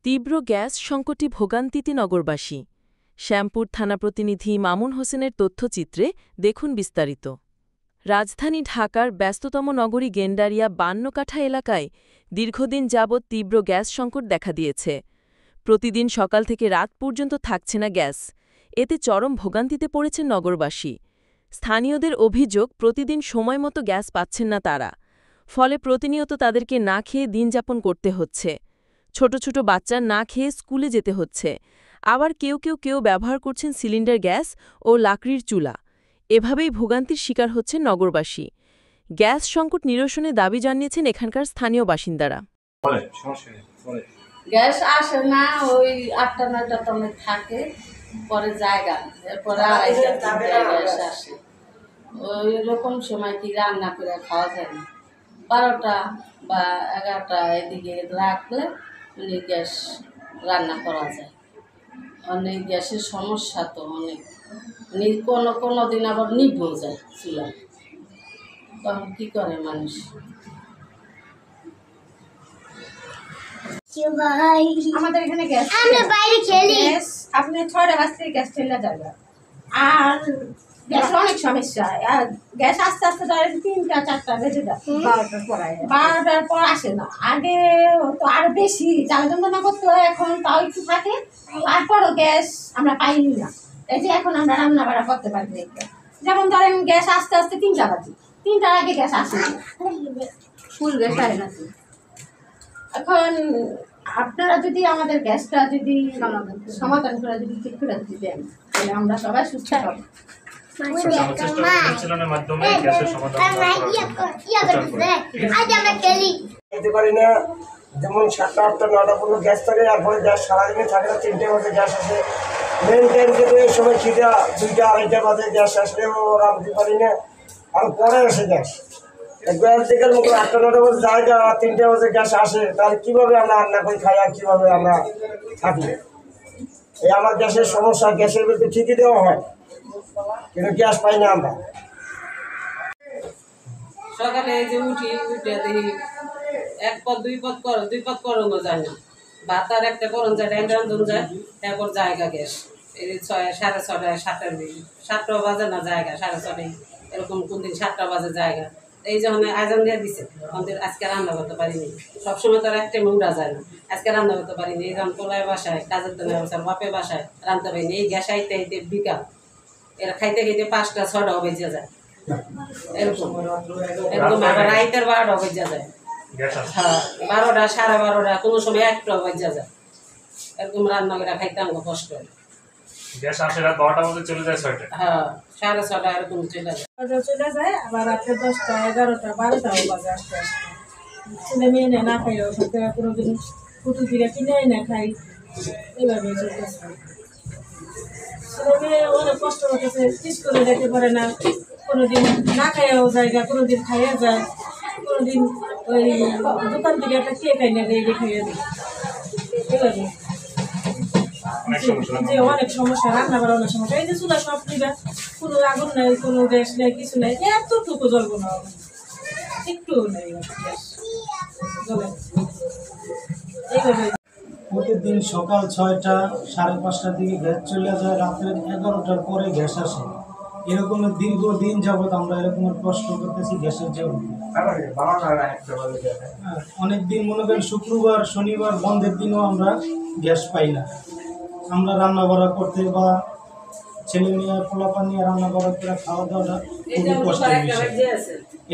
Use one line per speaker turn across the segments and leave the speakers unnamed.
তীব্র গ্যাস সংকটে ভোগান্তিতে নগরবাসী। শ্যামপুর থানা প্রতিনিধি মামুন হোসেনের তথ্যচিত্রে দেখুন বিস্তারিত। রাজধানী ঢাকার ব্যস্ততম নগরী গেন্ডারিয়া ৫২ কাঠা এলাকায় দীর্ঘদিন যাবৎ তীব্র গ্যাস সংকট দেখা দিয়েছে। প্রতিদিন সকাল থেকে রাত পর্যন্ত থাকছে না গ্যাস। এতে চরম ভোগান্তিতে পড়েছেন নগরবাসী। স্থানীয়দের অভিযোগ, প্রতিদিন সময়মতো গ্যাস পাচ্ছেন না তারা। ফলে প্রতিনিয়ত তাদেরকে না খেয়ে দিন যাপন করতে হচ্ছে। ছোট ছোট বাচ্চা না খেয়ে স্কুলে যেতে হচ্ছে। আবার কেউ ব্যবহার করছেন সিলিন্ডার গ্যাস ও লাকড়ির চুলা। এভাবেই ভোগান্তির শিকার হচ্ছেন নগরবাসী। গ্যাস সংকট নিরসনে দাবি জানিয়েছেন এখানকার স্থানীয় বাসিন্দারা।
গ্যাস আসে না, ওই ৮টা-৯টা তলে থাকে, পরে জায়গা, এরপরে ২:৩০ গ্যাস আসে। ওই রকম সময় কি রান্না করে খাওয়া যায় না। ১২টা বা ১১টা এদিকে রাখলে গ্যাস রান্না করা যায়। অনেক গ্যাসের সমস্যা তো অনেক, কোনো দিন আবার নিভেও যায় চুলা, তখন কী করে মানুষ।
আমাদের এখানে গ্যাস, আমরা বাইরে খেলি, আপনি ৬টা বাজ থেকে গ্যাস চলে যাবে। আর গ্যাসের অনেক সমস্যা, আর গ্যাস আস্তে আস্তে ধরে ৩টা-৪টা বেজে যায়, ১২টার পর আসে না। আগে তো আরো বেশি জ্বালা যন্ত্রণা করতে হয়, এখন তাও একটু থাকে। তারপরও গ্যাস আমরা পাইনি না, এই যে এখন আমরা রান্না বাড়া করতে পারি। যেমন ধরেন গ্যাস আস্তে আস্তে ৩টা বাজে, 3টার আগে গ্যাস আসে না, ফুল গ্যাস আসে না। এখন আপনারা যদি আমাদের গ্যাসটা যদি সমাধান করে যদি ঠিক করে দিতেন, তাহলে আমরা সবাই সুস্থ হব।
যেমন 7টা 8টা 9টা পর্যন্ত গ্যাস থাকে, তারপরে গ্যাস সারাদিনে থাকে না, 3টে বাজে গ্যাস আসে। মেন টাইম থেকে এই সময় 2টা 2:30 বাজে গ্যাস আসলেও রাখতে পারি না, আর পরে আসে গ্যাস। একবার দিকের মতো 8টা 9টা বাজে জায়গা, 3টে বাজে গ্যাস আসে, তাহলে কীভাবে আমরা রান্না করে খাই আর কীভাবে আমরা থাকি? এই আমার গ্যাসের সমস্যা। গ্যাসের বিল ঠিকই দেওয়া হয়, কিন্তু গ্যাস পাই না আমরা।
সকালে এই যে উঠে দেখি 1 পদ 2 পদ করণও যায় না, ভাত আর একটা করণ যায়, ডাইন রান্ধন যায়, তারপর জায়গা গ্যাস এই 6, 6:30, 7টার বেশি, 7টাও বাজে না জায়গা, 6:30 এরকম কোন দিন 7টা বাজে জায়গা। এই যখন আয়োজন দিয়ে দিচ্ছে, আমাদের আজকে রান্না করতে পারিনি। সবসময় তো আর একটা উড়া যায় না, আজকে রান্না করতে পারিনি। এই যখন পোলায় বাসায় কাজের তো ব্যবসার বাপে বাসায় রান্নতে পারিনি, এই গ্যাস আইতে আইতে বিকাল, এরা খাইতে খাইতে 5টা 6টাও বেজে যায়, এরকম আবার রাইতের 12টাও বেজে যায়। হ্যাঁ, 12টা 12:30, কোনো সময় 1টাও বেজে যায়। এরকম রান্না করে খাইতে আমার কষ্ট হয়।
গ্যাস আসে রাত 12টার মধ্যে চলে যায় 6টা।
হ্যাঁ, 6:30 এরকম চলে যায়।
আবার রাত্রে 10টা 11টা 12টাও বাজে আসতে আসতে। ছেলে মেয়ে না খাইও, কোনোদিন পুতুল ফিরে কিনে না খাই, এইভাবে চলতেছে। ছেলে মেয়ে অনেক কষ্ট করতেছে, স্কুলে যেতে পারে না, কোনোদিন না খাইয়াও জায়গা, কোনোদিন খাইয়া যায়, কোনোদিন ওই দোকান থেকে একটা কেক আইনা দিয়ে খাইয়া যায়। এইভাবে যে অনেক সমস্যা, রান্না করার অনেক সমস্যা। এই যে চুলা সব দিবা, কোনো আগুন নাই, কোনো গ্যাস নেই, কিছু নেই, এতটুকু জ্বলবো না, একটু নেই গ্যাস জ্বলে। এইভাবে
প্রতিদিন সকাল 6টা 5:30টার দিকে গ্যাস চলে যায়, রাত্রে 11টার পরে গ্যাস আসে। এরকমের দীর্ঘদিন যাবৎ আমরা এরকমের কষ্ট করতেছি গ্যাসের জন্য। অনেক দিন মনে করেন শুক্রবার শনিবার বন্ধের দিনও আমরা গ্যাস পাই না। আমরা রান্না বাড়া করতে বা ছেলে মেয়ে পোলাপান নিয়ে রান্না বাড়া করে খাওয়া দাওয়াটা খুবই কষ্টের বিষয়।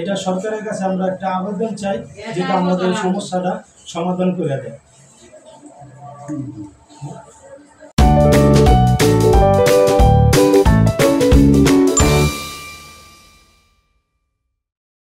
এটা সরকারের কাছে আমরা একটা আবেদন চাই, যেটা আমাদের সমস্যাটা সমাধান করে দেয়।